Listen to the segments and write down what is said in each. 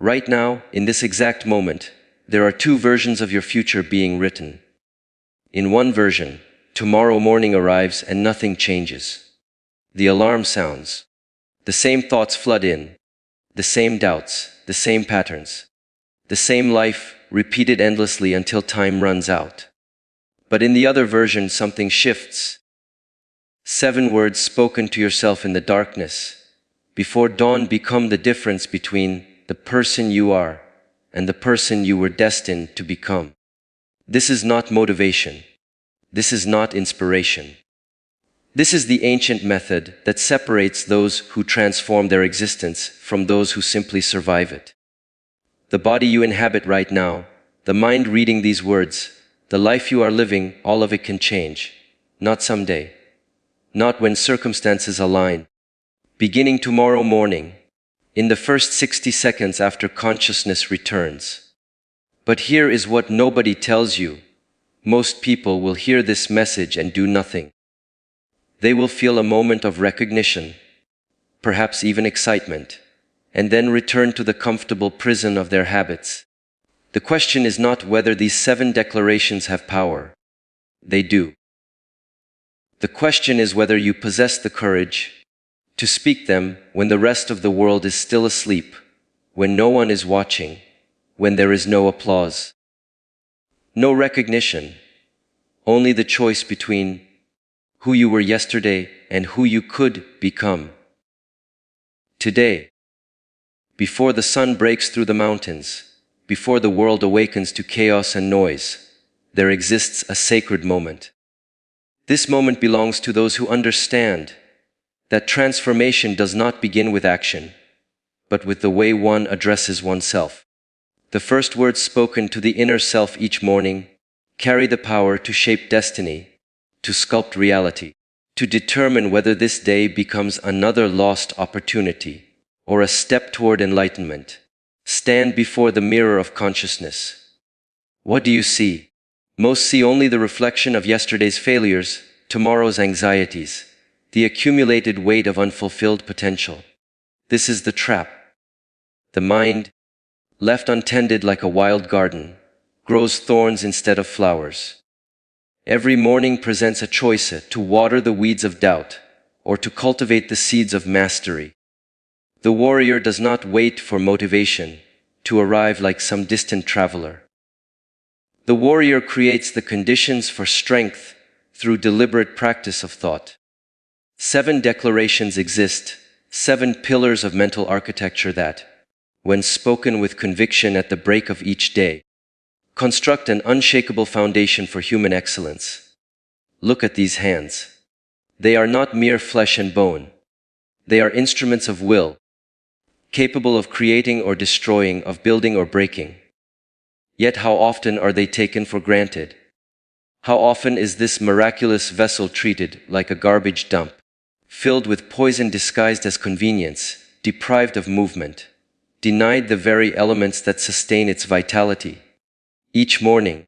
Right now, in this exact moment, there are two versions of your future being written. In one version, tomorrow morning arrives and nothing changes. The alarm sounds. The same thoughts flood in. The same doubts, the same patterns. The same life, repeated endlessly until time runs out. But in the other version, something shifts. 7 words spoken to yourself in the darkness, before dawn, become the difference between the person you are and the person you were destined to become. This is not motivation. This is not inspiration. This is the ancient method that separates those who transform their existence from those who simply survive it. The body you inhabit right now, the mind reading these words, the life you are living, all of it can change. Not someday. Not when circumstances align. Beginning tomorrow morning, in the first 60 seconds after consciousness returns. But here is what nobody tells you. Most people will hear this message and do nothing. They will feel a moment of recognition, perhaps even excitement, and then return to the comfortable prison of their habits. The question is not whether these 7 declarations have power. They do. The question is whether you possess the courage to speak them when the rest of the world is still asleep, when no one is watching, when there is no applause. No recognition, only the choice between who you were yesterday and who you could become today. Before the sun breaks through the mountains, before the world awakens to chaos and noise, there exists a sacred moment. This moment belongs to those who understand that transformation does not begin with action, but with the way one addresses oneself. The first words spoken to the inner self each morning carry the power to shape destiny, to sculpt reality, to determine whether this day becomes another lost opportunity or a step toward enlightenment. Stand before the mirror of consciousness. What do you see? Most see only the reflection of yesterday's failures, tomorrow's anxieties, the accumulated weight of unfulfilled potential. This is the trap. The mind, left untended like a wild garden, grows thorns instead of flowers. Every morning presents a choice to water the weeds of doubt or to cultivate the seeds of mastery. The warrior does not wait for motivation to arrive like some distant traveler. The warrior creates the conditions for strength through deliberate practice of thought. 7 declarations exist, 7 pillars of mental architecture that, when spoken with conviction at the break of each day, construct an unshakable foundation for human excellence. Look at these hands. They are not mere flesh and bone. They are instruments of will, capable of creating or destroying, of building or breaking. Yet how often are they taken for granted? How often is this miraculous vessel treated like a garbage dump, filled with poison disguised as convenience, deprived of movement, denied the very elements that sustain its vitality? Each morning,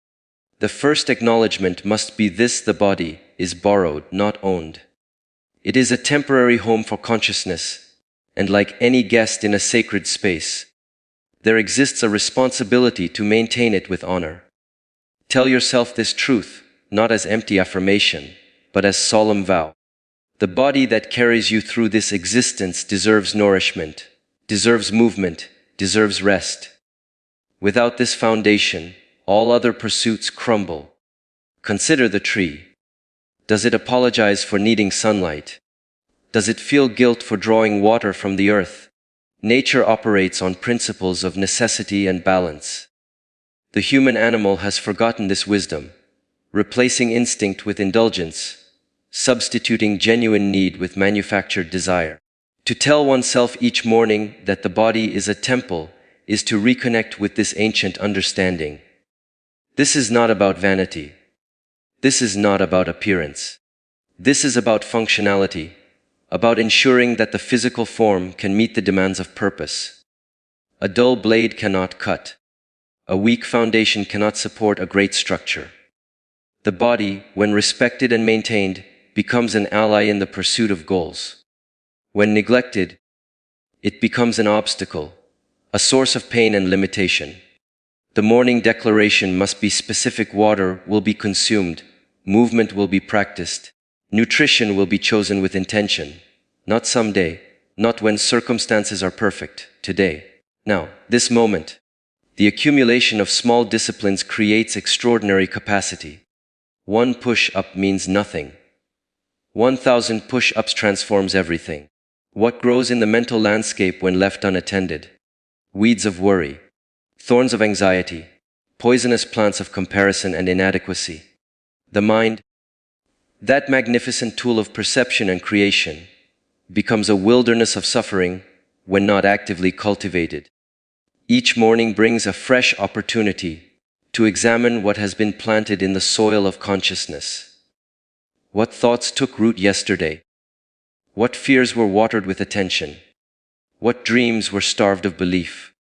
the first acknowledgement must be this: the body is borrowed, not owned. It is a temporary home for consciousness, and like any guest in a sacred space, there exists a responsibility to maintain it with honor. Tell yourself this truth, not as empty affirmation, but as solemn vow. The body that carries you through this existence deserves nourishment, deserves movement, deserves rest. Without this foundation, all other pursuits crumble. Consider the tree. Does it apologize for needing sunlight? Does it feel guilt for drawing water from the earth? Nature operates on principles of necessity and balance. The human animal has forgotten this wisdom, replacing instinct with indulgence, substituting genuine need with manufactured desire. To tell oneself each morning that the body is a temple is to reconnect with this ancient understanding. This is not about vanity. This is not about appearance. This is about functionality, about ensuring that the physical form can meet the demands of purpose. A dull blade cannot cut. A weak foundation cannot support a great structure. The body, when respected and maintained, becomes an ally in the pursuit of goals. When neglected, it becomes an obstacle, a source of pain and limitation. The morning declaration must be specific: water will be consumed, movement will be practiced, nutrition will be chosen with intention, not someday, not when circumstances are perfect, today. Now, this moment. The accumulation of small disciplines creates extraordinary capacity. One push-up means nothing. 1,000 push-ups transforms everything. What grows in the mental landscape when left unattended? Weeds of worry, thorns of anxiety, poisonous plants of comparison and inadequacy. The mind, that magnificent tool of perception and creation, becomes a wilderness of suffering when not actively cultivated. Each morning brings a fresh opportunity to examine what has been planted in the soil of consciousness. What thoughts took root yesterday? What fears were watered with attention? What dreams were starved of belief?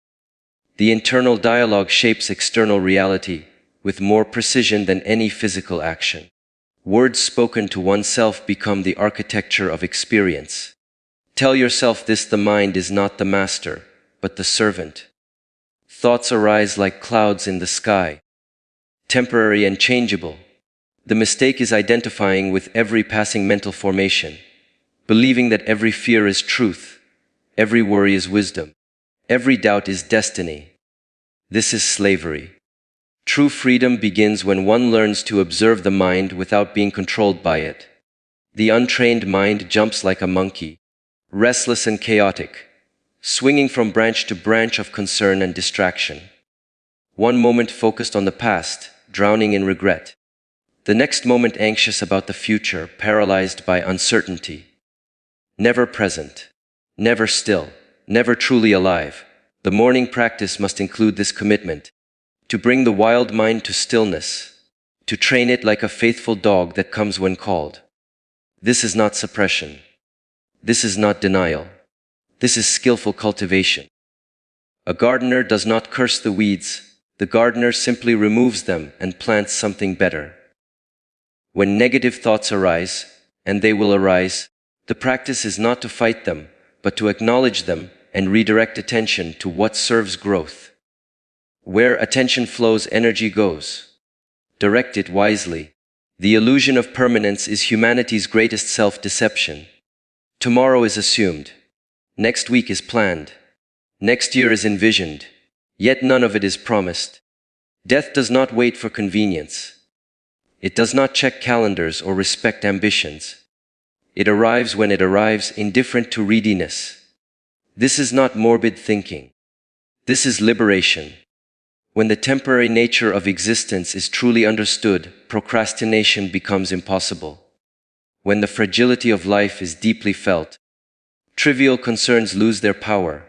The internal dialogue shapes external reality with more precision than any physical action. Words spoken to oneself become the architecture of experience. Tell yourself this: the mind is not the master, but the servant. Thoughts arise like clouds in the sky, temporary and changeable. The mistake is identifying with every passing mental formation, believing that every fear is truth, every worry is wisdom, every doubt is destiny. This is slavery. True freedom begins when one learns to observe the mind without being controlled by it. The untrained mind jumps like a monkey, restless and chaotic, swinging from branch to branch of concern and distraction. One moment focused on the past, drowning in regret. The next moment anxious about the future, paralyzed by uncertainty. Never present, never still, never truly alive. The morning practice must include this commitment: to bring the wild mind to stillness, to train it like a faithful dog that comes when called. This is not suppression. This is not denial. This is skillful cultivation. A gardener does not curse the weeds, the gardener simply removes them and plants something better. When negative thoughts arise, and they will arise, the practice is not to fight them, but to acknowledge them and redirect attention to what serves growth. Where attention flows, energy goes. Direct it wisely. The illusion of permanence is humanity's greatest self-deception. Tomorrow is assumed. Next week is planned. Next year is envisioned. Yet none of it is promised. Death does not wait for convenience. It does not check calendars or respect ambitions. It arrives when it arrives, indifferent to readiness. This is not morbid thinking. This is liberation. When the temporary nature of existence is truly understood, procrastination becomes impossible. When the fragility of life is deeply felt, trivial concerns lose their power.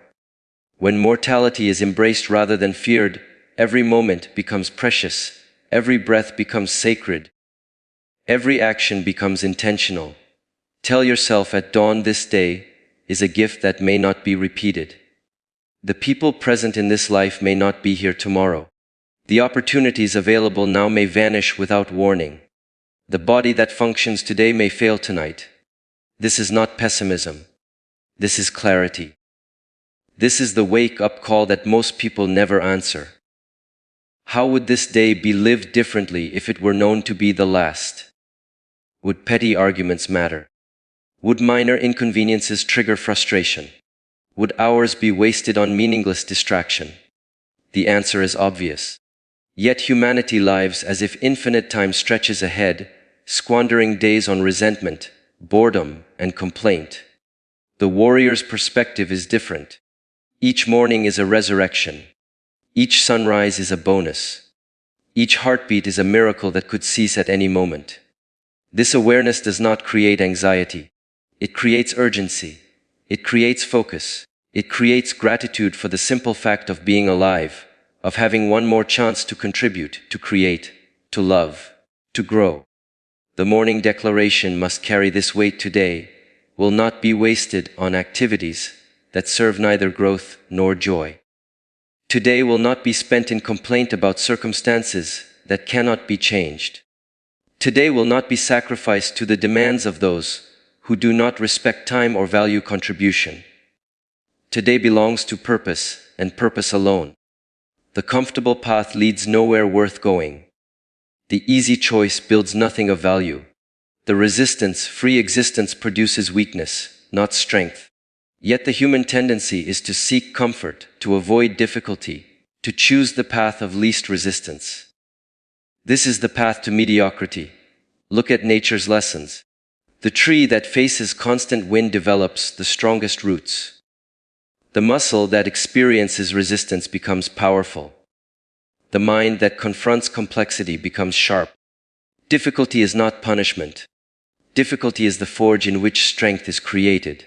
When mortality is embraced rather than feared, every moment becomes precious, every breath becomes sacred, every action becomes intentional. Tell yourself at dawn, this day is a gift that may not be repeated. The people present in this life may not be here tomorrow. The opportunities available now may vanish without warning. The body that functions today may fail tonight. This is not pessimism. This is clarity. This is the wake-up call that most people never answer. How would this day be lived differently if it were known to be the last? Would petty arguments matter? Would minor inconveniences trigger frustration? Would hours be wasted on meaningless distraction? The answer is obvious. Yet humanity lives as if infinite time stretches ahead, squandering days on resentment, boredom, and complaint. The warrior's perspective is different. Each morning is a resurrection. Each sunrise is a bonus. Each heartbeat is a miracle that could cease at any moment. This awareness does not create anxiety. It creates urgency. It creates focus. It creates gratitude for the simple fact of being alive, of having one more chance to contribute, to create, to love, to grow. The morning declaration must carry this weight: today will not be wasted on activities that serve neither growth nor joy. Today will not be spent in complaint about circumstances that cannot be changed. Today will not be sacrificed to the demands of those who do not respect time or value contribution. Today belongs to purpose, and purpose alone. The comfortable path leads nowhere worth going. The easy choice builds nothing of value. The resistance-free existence produces weakness, not strength. Yet the human tendency is to seek comfort, to avoid difficulty, to choose the path of least resistance. This is the path to mediocrity. Look at nature's lessons. The tree that faces constant wind develops the strongest roots. The muscle that experiences resistance becomes powerful. The mind that confronts complexity becomes sharp. Difficulty is not punishment. Difficulty is the forge in which strength is created.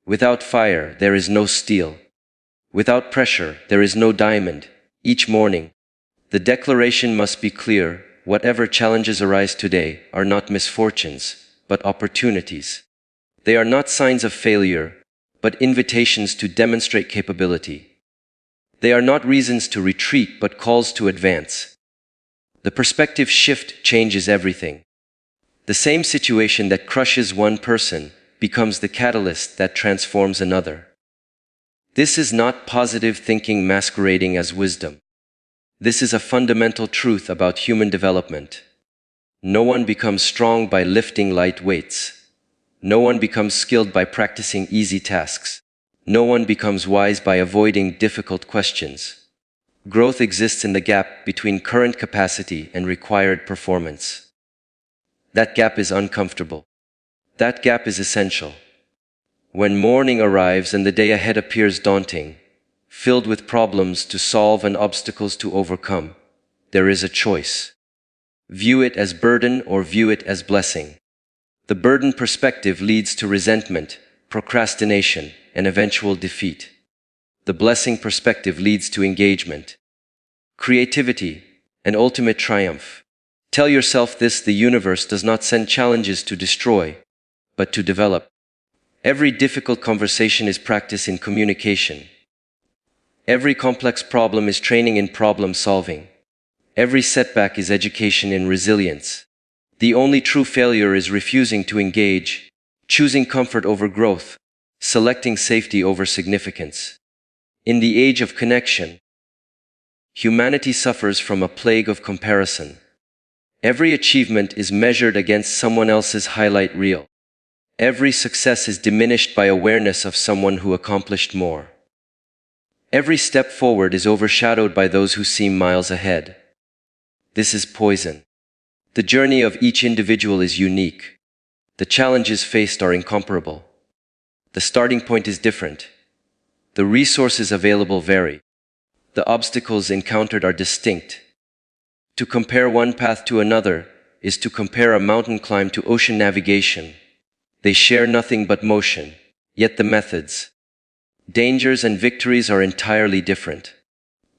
Without fire, there is no steel. Without pressure, there is no diamond. Each morning, the declaration must be clear: whatever challenges arise today are not misfortunes, but opportunities. They are not signs of failure, but invitations to demonstrate capability. They are not reasons to retreat, but calls to advance. The perspective shift changes everything. The same situation that crushes one person becomes the catalyst that transforms another. This is not positive thinking masquerading as wisdom. This is a fundamental truth about human development. No one becomes strong by lifting light weights. No one becomes skilled by practicing easy tasks. No one becomes wise by avoiding difficult questions. Growth exists in the gap between current capacity and required performance. That gap is uncomfortable. That gap is essential. When morning arrives and the day ahead appears daunting, filled with problems to solve and obstacles to overcome, there is a choice. View it as burden or view it as blessing. The burden perspective leads to resentment, procrastination, and eventual defeat. The blessing perspective leads to engagement, creativity, and ultimate triumph. Tell yourself this: the universe does not send challenges to destroy, but to develop. Every difficult conversation is practice in communication. Every complex problem is training in problem solving. Every setback is education in resilience. The only true failure is refusing to engage, choosing comfort over growth, selecting safety over significance. In the age of connection, humanity suffers from a plague of comparison. Every achievement is measured against someone else's highlight reel. Every success is diminished by awareness of someone who accomplished more. Every step forward is overshadowed by those who seem miles ahead. This is poison. The journey of each individual is unique. The challenges faced are incomparable. The starting point is different. The resources available vary. The obstacles encountered are distinct. To compare one path to another is to compare a mountain climb to ocean navigation. They share nothing but motion, yet the methods, dangers and victories are entirely different.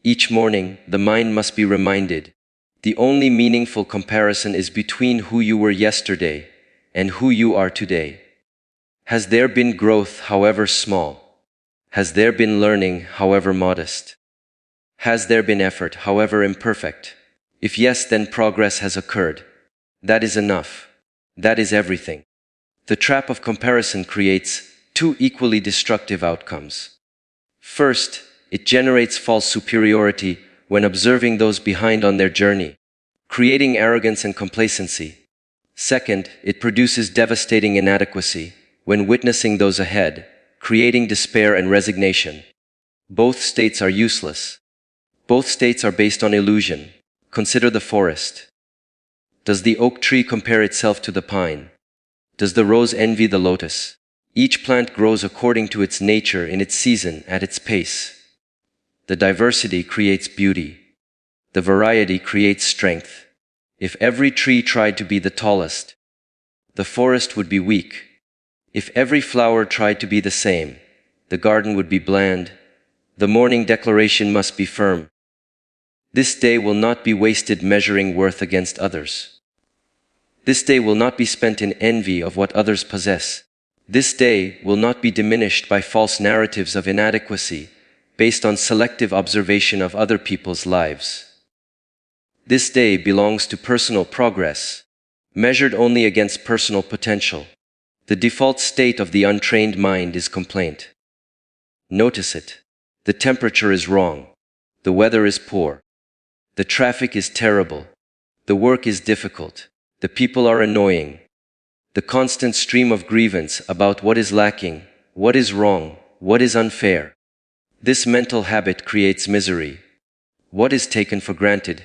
Each morning, the mind must be reminded: the only meaningful comparison is between who you were yesterday and who you are today. Has there been growth, however small? Has there been learning, however modest? Has there been effort, however imperfect? If yes, then progress has occurred. That is enough. That is everything. The trap of comparison creates two equally destructive outcomes. First, it generates false superiority when observing those behind on their journey, creating arrogance and complacency. Second, it produces devastating inadequacy when witnessing those ahead, creating despair and resignation. Both states are useless. Both states are based on illusion. Consider the forest. Does the oak tree compare itself to the pine? Does the rose envy the lotus? Each plant grows according to its nature, in its season, at its pace. The diversity creates beauty. The variety creates strength. If every tree tried to be the tallest, the forest would be weak. If every flower tried to be the same, the garden would be bland. The morning declaration must be firm. This day will not be wasted measuring worth against others. This day will not be spent in envy of what others possess. This day will not be diminished by false narratives of inadequacy based on selective observation of other people's lives. This day belongs to personal progress, measured only against personal potential. The default state of the untrained mind is complaint. Notice it. The temperature is wrong. The weather is poor. The traffic is terrible. The work is difficult. The people are annoying. The constant stream of grievance about what is lacking, what is wrong, what is unfair. This mental habit creates misery. What is taken for granted?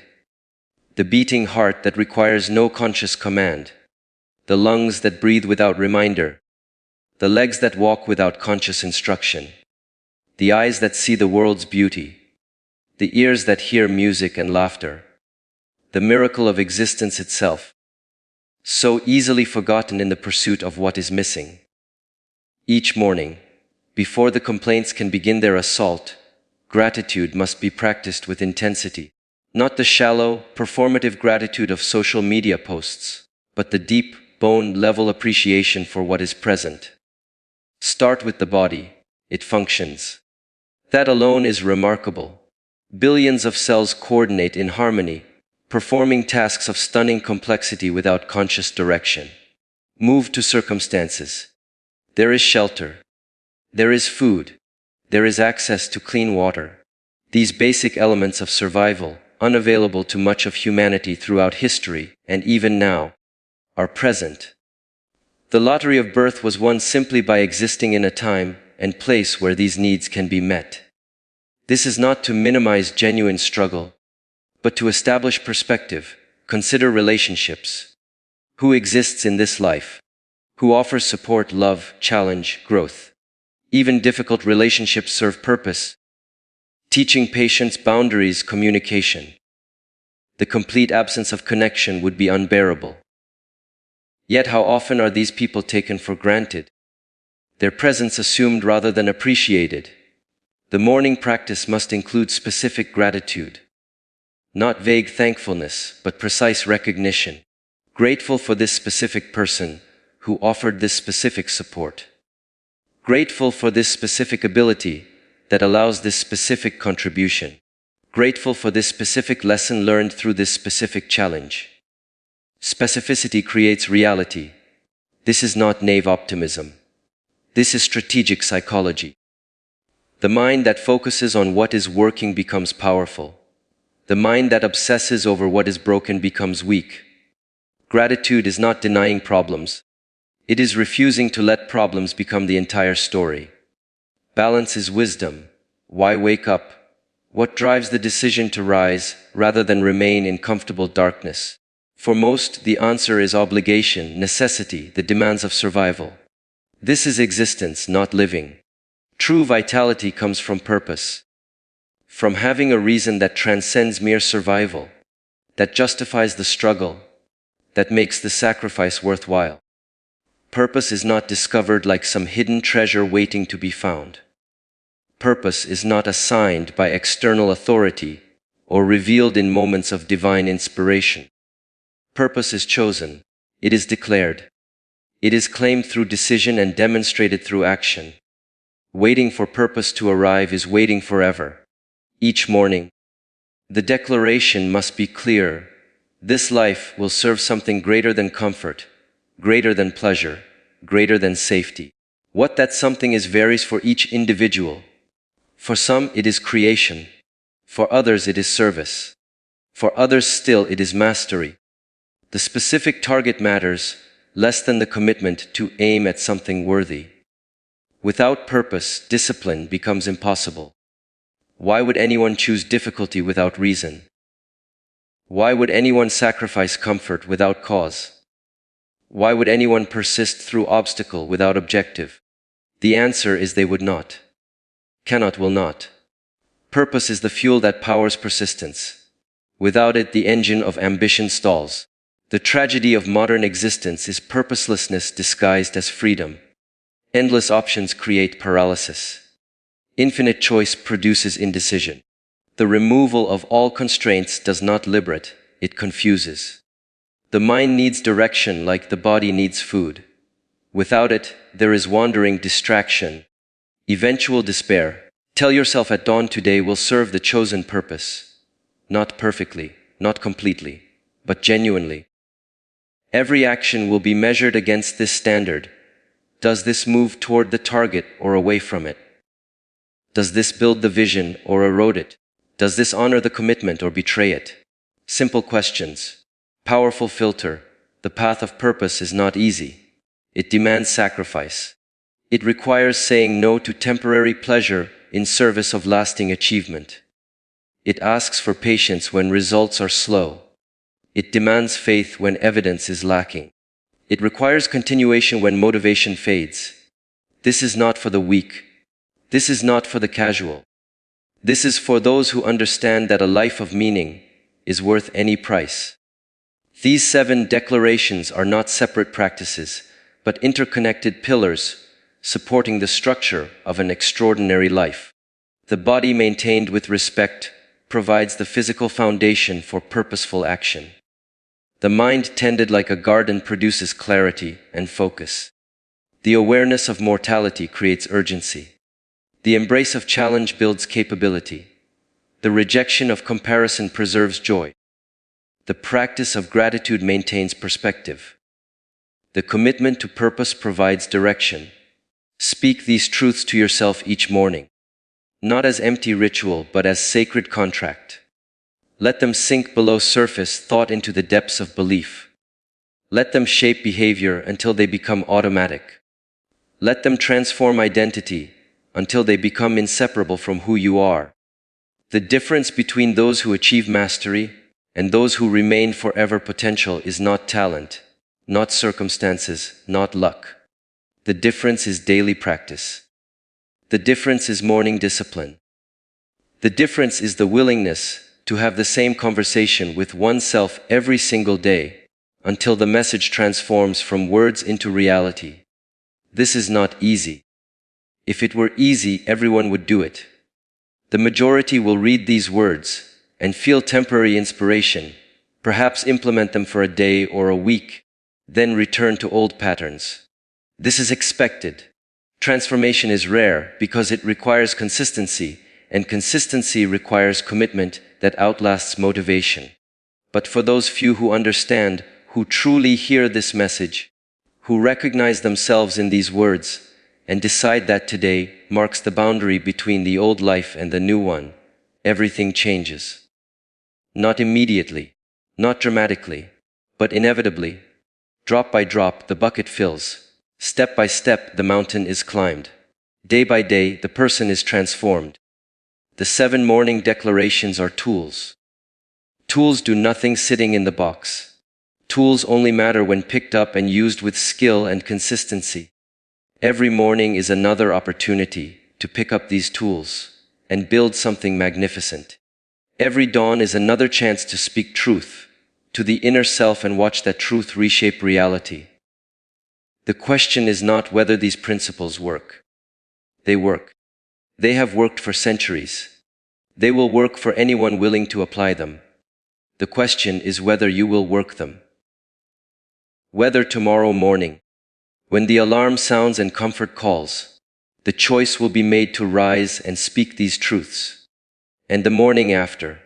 The beating heart that requires no conscious command. The lungs that breathe without reminder. The legs that walk without conscious instruction. The eyes that see the world's beauty. The ears that hear music and laughter. The miracle of existence itself. So easily forgotten in the pursuit of what is missing. Each morning, before the complaints can begin their assault, gratitude must be practiced with intensity. Not the shallow, performative gratitude of social media posts, but the deep, bone-level appreciation for what is present. Start with the body. It functions. That alone is remarkable. Billions of cells coordinate in harmony, performing tasks of stunning complexity without conscious direction. Move to circumstances. There is shelter. There is food. There is access to clean water. These basic elements of survival, unavailable to much of humanity throughout history, and even now, are present. The lottery of birth was won simply by existing in a time and place where these needs can be met. This is not to minimize genuine struggle, but to establish perspective, consider relationships. Who exists in this life? Who offers support, love, challenge, growth? Even difficult relationships serve purpose. Teaching patience, boundaries, communication. The complete absence of connection would be unbearable. Yet how often are these people taken for granted? Their presence assumed rather than appreciated. The morning practice must include specific gratitude. Not vague thankfulness, but precise recognition. Grateful for this specific person who offered this specific support. Grateful for this specific ability that allows this specific contribution. Grateful for this specific lesson learned through this specific challenge. Specificity creates reality. This is not naive optimism. This is strategic psychology. The mind that focuses on what is working becomes powerful. The mind that obsesses over what is broken becomes weak. Gratitude is not denying problems. It is refusing to let problems become the entire story. Balance is wisdom. Why wake up? What drives the decision to rise rather than remain in comfortable darkness? For most, the answer is obligation, necessity, the demands of survival. This is existence, not living. True vitality comes from purpose. From having a reason that transcends mere survival, that justifies the struggle, that makes the sacrifice worthwhile. Purpose is not discovered like some hidden treasure waiting to be found. Purpose is not assigned by external authority or revealed in moments of divine inspiration. Purpose is chosen. It is declared. It is claimed through decision and demonstrated through action. Waiting for purpose to arrive is waiting forever. Each morning, the declaration must be clear. This life will serve something greater than comfort, greater than pleasure, greater than safety. What that something is varies for each individual. For some, it is creation. For others, it is service. For others still, it is mastery. The specific target matters less than the commitment to aim at something worthy. Without purpose, discipline becomes impossible. Why would anyone choose difficulty without reason? Why would anyone sacrifice comfort without cause? Why would anyone persist through obstacle without objective? The answer is they would not. Cannot, will not. Purpose is the fuel that powers persistence. Without it, the engine of ambition stalls. The tragedy of modern existence is purposelessness disguised as freedom. Endless options create paralysis. Infinite choice produces indecision. The removal of all constraints does not liberate, it confuses. The mind needs direction like the body needs food. Without it, there is wandering, distraction, eventual despair. Tell yourself at dawn today will serve the chosen purpose. Not perfectly, not completely, but genuinely. Every action will be measured against this standard. Does this move toward the target or away from it? Does this build the vision or erode it? Does this honor the commitment or betray it? Simple questions. Powerful filter. The path of purpose is not easy. It demands sacrifice. It requires saying no to temporary pleasure in service of lasting achievement. It asks for patience when results are slow. It demands faith when evidence is lacking. It requires continuation when motivation fades. This is not for the weak. This is not for the casual. This is for those who understand that a life of meaning is worth any price. These 7 declarations are not separate practices, but interconnected pillars supporting the structure of an extraordinary life. The body maintained with respect provides the physical foundation for purposeful action. The mind tended like a garden produces clarity and focus. The awareness of mortality creates urgency. The embrace of challenge builds capability. The rejection of comparison preserves joy. The practice of gratitude maintains perspective. The commitment to purpose provides direction. Speak these truths to yourself each morning, not as empty ritual but as sacred contract. Let them sink below surface thought into the depths of belief. Let them shape behavior until they become automatic. Let them transform identity until they become inseparable from who you are. The difference between those who achieve mastery and those who remain forever potential is not talent, not circumstances, not luck. The difference is daily practice. The difference is morning discipline. The difference is the willingness to have the same conversation with oneself every single day until the message transforms from words into reality. This is not easy. If it were easy, everyone would do it. The majority will read these words and feel temporary inspiration, perhaps implement them for a day or a week, then return to old patterns. This is expected. Transformation is rare because it requires consistency, and consistency requires commitment that outlasts motivation. But for those few who understand, who truly hear this message, who recognize themselves in these words, and decide that today marks the boundary between the old life and the new one, everything changes. Not immediately, not dramatically, but inevitably. Drop by drop, the bucket fills. Step by step, the mountain is climbed. Day by day, the person is transformed. The 7 morning declarations are tools. Tools do nothing sitting in the box. Tools only matter when picked up and used with skill and consistency. Every morning is another opportunity to pick up these tools and build something magnificent. Every dawn is another chance to speak truth to the inner self and watch that truth reshape reality. The question is not whether these principles work. They work. They have worked for centuries. They will work for anyone willing to apply them. The question is whether you will work them. Whether tomorrow morning, when the alarm sounds and comfort calls, the choice will be made to rise and speak these truths. And the morning after.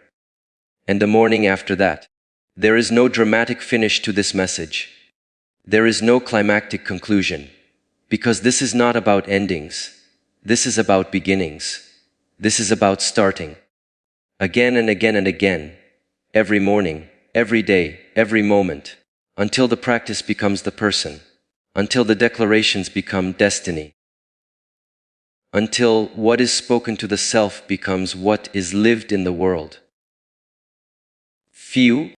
And the morning after that. There is no dramatic finish to this message. There is no climactic conclusion. Because this is not about endings. This is about beginnings. This is about starting. Again and again and again. Every morning, every day, every moment. Until the practice becomes the person. Until the declarations become destiny. Until what is spoken to the self becomes what is lived in the world. Few,